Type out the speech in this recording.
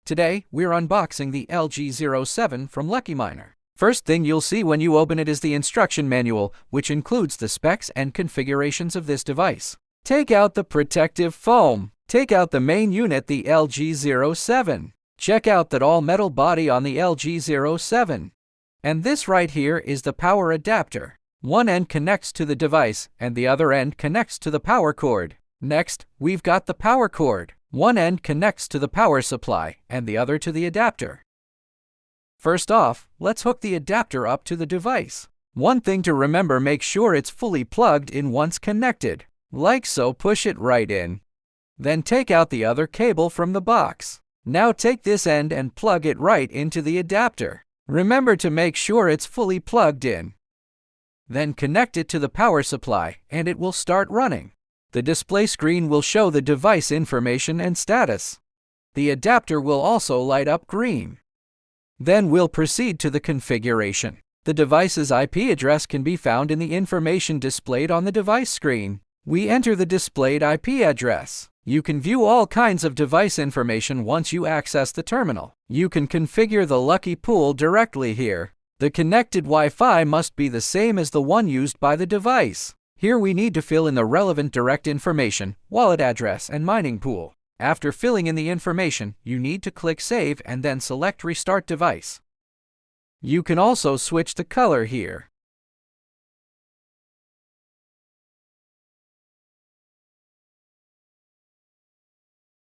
Today, we're unboxing the LG07 from Lucky Miner. First thing you'll see when you open it is the instruction manual, which includes the specs and configurations of this device. Take out the protective foam. Take out the main unit, the LG07. Check out that all-metal body on the LG07. And this right here is the power adapter. One end connects to the device, and the other end connects to the power cord. Next, we've got the power cord. One end connects to the power supply, and the other to the adapter. First off, let's hook the adapter up to the device. One thing to remember, make sure it's fully plugged in once connected. Like so, push it right in. Then take out the other cable from the box. Now take this end and plug it right into the adapter. Remember to make sure it's fully plugged in. Then connect it to the power supply, and it will start running. The display screen will show the device information and status. The adapter will also light up green. Then we'll proceed to the configuration. The device's IP address can be found in the information displayed on the device screen. We enter the displayed IP address. You can view all kinds of device information once you access the terminal. You can configure the Lucky pool directly here. The connected Wi-Fi must be the same as the one used by the device. Here we need to fill in the relevant direct information, wallet address, and mining pool. After filling in the information, you need to click Save and then select Restart Device. You can also switch the color here.